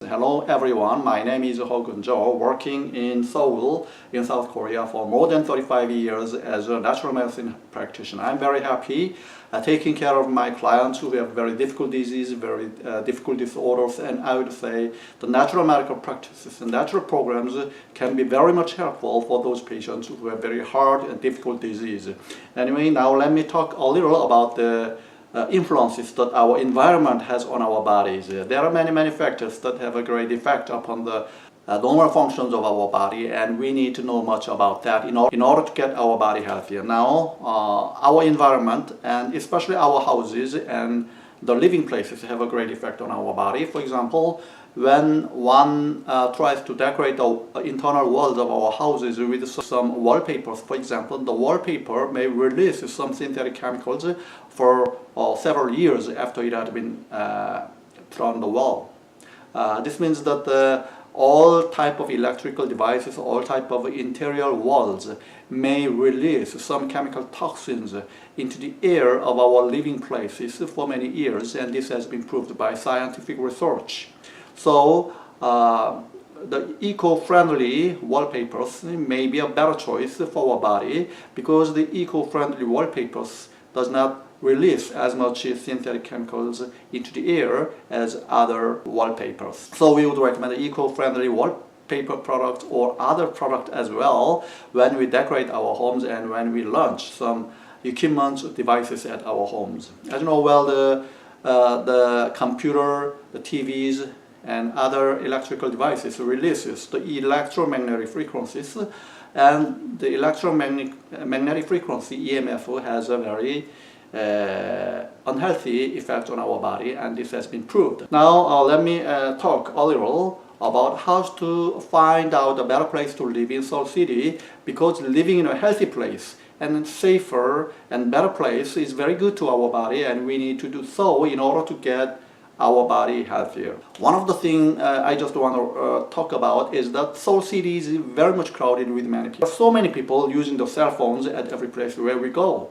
Hello everyone, my name is Jo, working in Seoul in South Korea for more than 35 years as a natural medicine practitioner. I'm very happy taking care of my clients who have very difficult diseases, very difficult disorders, and I would say the natural medical practices and natural programs can be very much helpful for those patients who have very hard and difficult disease. Anyway, now let me talk a little about the influences that our environment has on our bodies. There are many factors that have a great effect upon the normal functions of our body, and we need to know much about that in order to get our body healthier. Now, our environment, and especially our houses and the living places, have a great effect on our body. For example, when one tries to decorate the internal walls of our houses with some wallpapers, for example, the wallpaper may release some synthetic chemicals for several years after it had been put on the wall. This means that all type of electrical devices, all type of interior walls may release some chemical toxins into the air of our living places for many years, and this has been proved by scientific research. So the eco-friendly wallpapers may be a better choice for our body, because the eco-friendly wallpapers does not release as much synthetic chemicals into the air as other wallpapers. So we would recommend eco-friendly wallpaper products or other products as well when we decorate our homes and when we launch some equipment devices at our homes. As you know well, the computer, the TVs, and other electrical devices releases the electromagnetic frequencies, and the electromagnetic frequency EMF has a very unhealthy effect on our body, and this has been proved. Now let me talk a little about how to find out a better place to live in Seoul City, because living in a healthy place and safer and better place is very good to our body, and we need to do so in order to get our body healthier. One of the things I just want to talk about is that Seoul City is very much crowded with many people. So many people using their cell phones at every place where we go.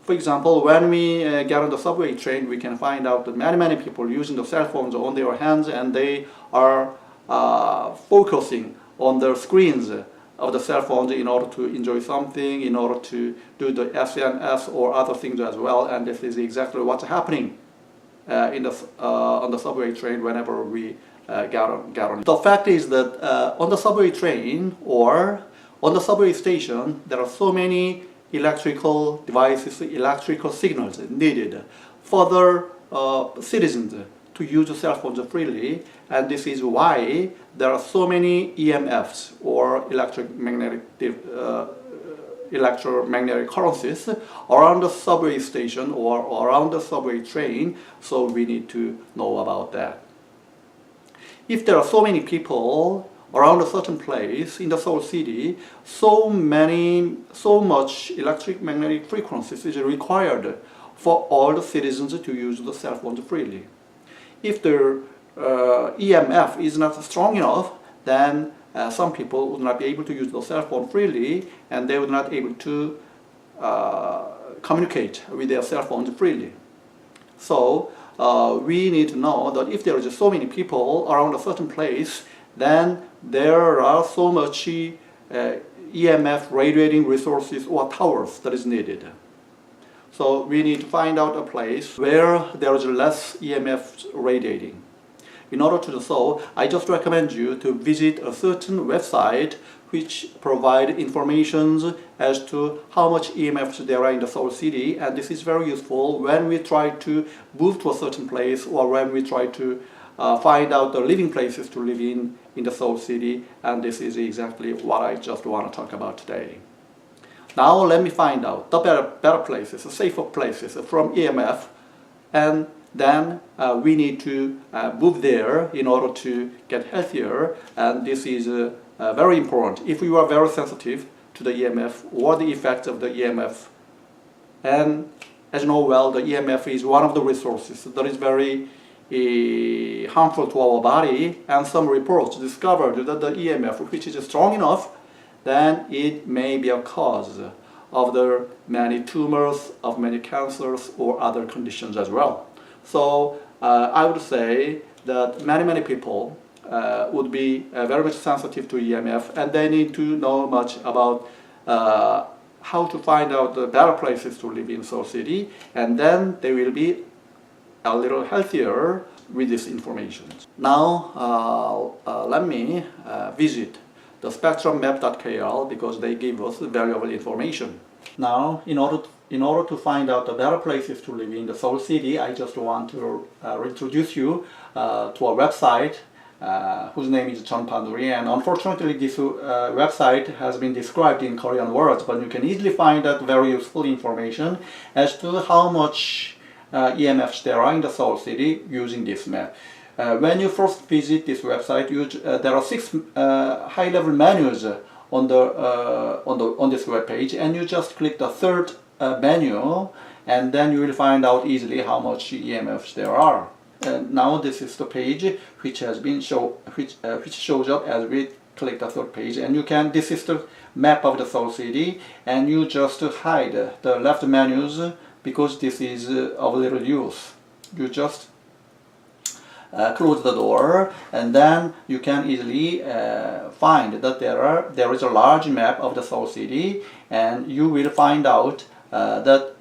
For example, when we get on the subway train, we can find out that many people using the cell phones on their hands, and they are focusing on their screens of the cell phones in order to enjoy something, in order to do the SNS or other things as well, and this is exactly what's happening on the subway train whenever we get on. The fact is that on the subway train or on the subway station, there are so many electrical devices, electrical signals needed for the citizens to use cell phones freely, and this is why there are so many EMFs or electromagnetic currencies around the subway station or around the subway train, so we need to know about that. If there are so many people around a certain place in the Seoul City, so much electromagnetic frequencies is required for all the citizens to use the cell phones freely. If the EMF is not strong enough, then some people would not be able to use the cell phone freely, and they would not be able to communicate with their cell phones freely. So we need to know that if there are just so many people around a certain place, then there are so much EMF radiating resources or towers that is needed. So we need to find out a place where there is less EMF radiating. In order to do so, I just recommend you to visit a certain website which provide information as to how much EMFs there are in the Seoul City, and this is very useful when we try to move to a certain place or when we try to find out the living places to live in the Seoul City, and this is exactly what I just want to talk about today. Now let me find out the better places, safer places from EMF, and then we need to move there in order to get healthier, and this is very important. If you are very sensitive to the EMF or the effects of the EMF, and as you know well, the EMF is one of the resources that is very harmful to our body, and some reports discovered that the EMF, which is strong enough, then it may be a cause of the many tumors, of many cancers or other conditions as well. So I would say that many people would be very much sensitive to EMF, and they need to know much about how to find out the better places to live in Seoul City, and then they will be a little healthier with this information. Now let me visit the spectrummap.kl because they give us valuable information. Now, in order to find out the better places to live in the Seoul City, I just want to introduce you to a website whose name is Jeonpanuri, and unfortunately this website has been described in Korean words, but you can easily find out very useful information as to how much EMFs there are in the Seoul City using this map. When you first visit this website, there are 6 high-level menus on this web page, and you just click the third menu, and then you will find out easily how much EMFs there are. Now this is the page which has been which shows up as we click the third page, and you can, this is the map of the Seoul City, and you just hide the left menus because this is of little use. You just close the door, and then you can easily find that there is a large map of the Seoul City, and you will find out that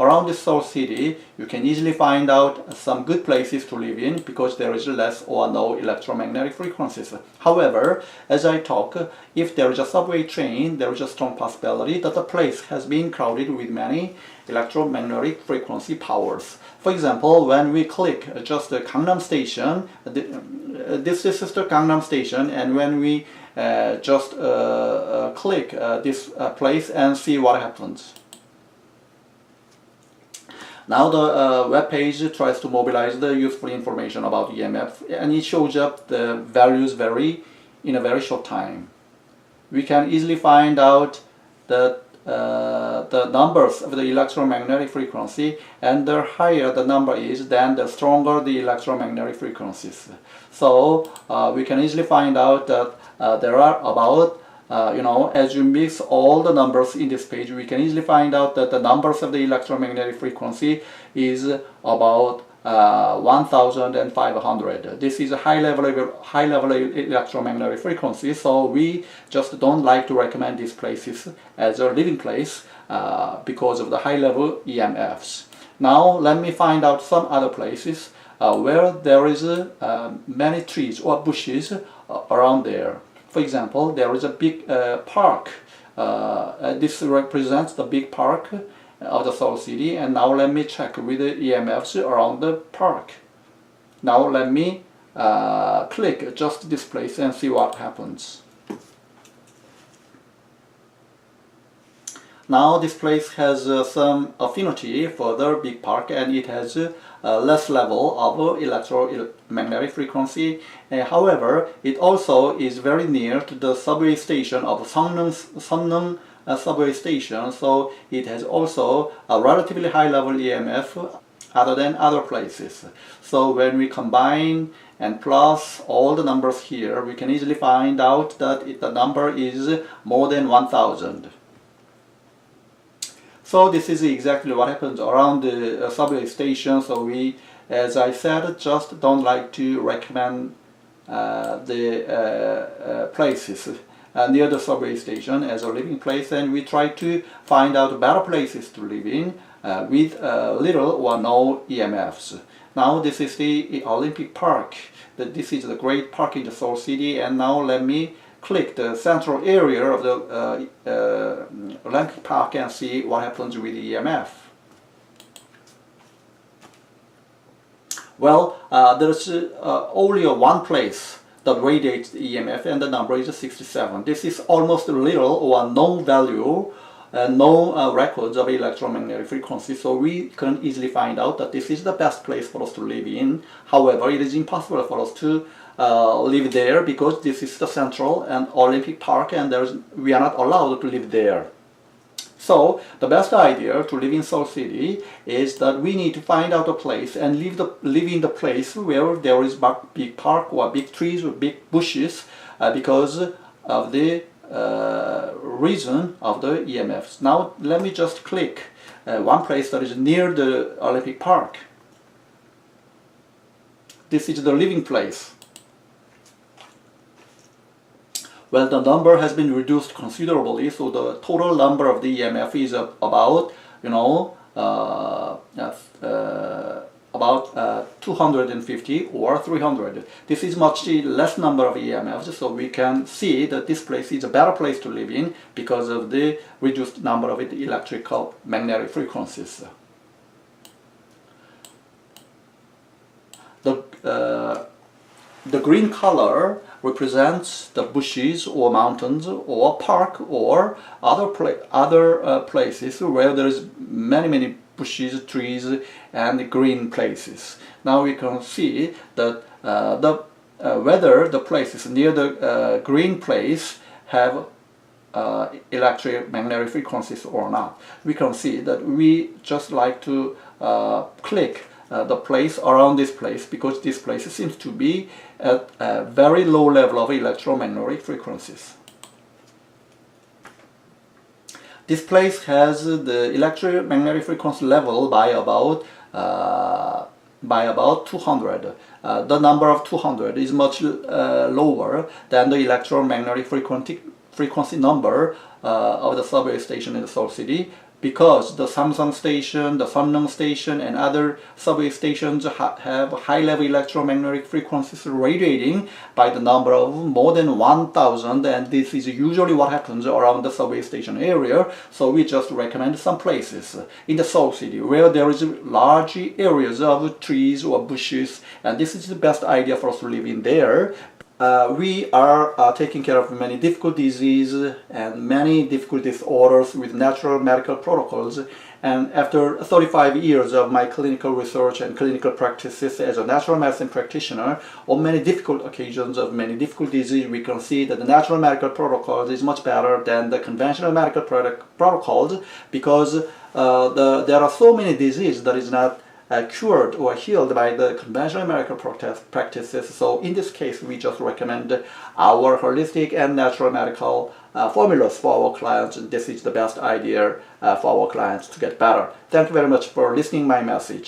around the Seoul City you can easily find out some good places to live in because there is less or no electromagnetic frequencies. However, as I talk, if there is a subway train, there is a strong possibility that the place has been crowded with many electromagnetic frequency powers. For example, when we click just the Gangnam Station, this is the Gangnam Station, and when we just click this place and see what happens. Now the web page tries to mobilize the useful information about EMF, and it shows up the values in a very short time. We can easily find out that the numbers of the electromagnetic frequency, and the higher the number is, then the stronger the electromagnetic frequencies. So we can easily find out that there are about as you mix all the numbers in this page, we can easily find out that the numbers of the electromagnetic frequency is about 1500. This is a high level electromagnetic frequency, so we just don't like to recommend these places as a living place because of the high level EMFs. Now let me find out some other places where there is many trees or bushes around there. For example, there is a big park. This represents the big park of the Seoul City, and now let me check with the EMFs around the park. Now let me click just this place and see what happens. Now this place has some affinity for the big park, and it has less level of electromagnetic frequency. However, it also is very near to the subway station of Seongnam subway station, so it has also a relatively high level EMF other than other places. So when we combine and plus all the numbers here, we can easily find out that the number is more than 1000. So this is exactly what happens around the subway station. So we, as I said, just don't like to recommend the places near the subway station as a living place, and we try to find out better places to live in with little or no EMFs. Now this is the Olympic Park. This is the great park in the Seoul City, and now let me click the central area of the Olympic Park and see what happens with the EMF. Well, there's only one place that radiates the EMF, and the number is 67. This is almost little or no value, no records of electromagnetic frequency, so we can easily find out that this is the best place for us to live in. However, it is impossible for us to live there because this is the Central and Olympic Park, and we are not allowed to live there. So the best idea to live in Seoul City is that we need to find out a place and live in the place where there is big park or big trees or big bushes because of the reason of the EMFs. Now let me just click one place that is near the Olympic Park. This is the living place. Well, the number has been reduced considerably, so the total number of the EMF is about, you know, about 250 or 300. This is much less number of EMFs, so we can see that this place is a better place to live in because of the reduced number of electrical magnetic frequencies. The green color represents the bushes or mountains or park or other places where there is many bushes, trees, and green places. Now we can see that whether the places near the green place have electromagnetic frequencies or not. We can see that we just like to click the place around this place because this place seems to be at a very low level of electromagnetic frequencies. This place has the electromagnetic frequency level by about 200. The number of 200 is much lower than the electromagnetic frequency number of the subway station in the Seoul city, because the Samsung station, the Sunneung station, and other subway stations have high-level electromagnetic frequencies radiating by the number of more than 1,000, and this is usually what happens around the subway station area. So we just recommend some places in the Seoul city where there is large areas of trees or bushes, and this is the best idea for us to live in there. We are taking care of many difficult diseases and many difficult disorders with natural medical protocols, and after 35 years of my clinical research and clinical practices as a natural medicine practitioner, on many difficult occasions of many difficult diseases, we can see that the natural medical protocols is much better than the conventional medical protocols, because there are so many diseases that is not cured or healed by the conventional medical practices. So in this case, we just recommend our holistic and natural medical formulas for our clients. This is the best idea for our clients to get better. Thank you very much for listening my message.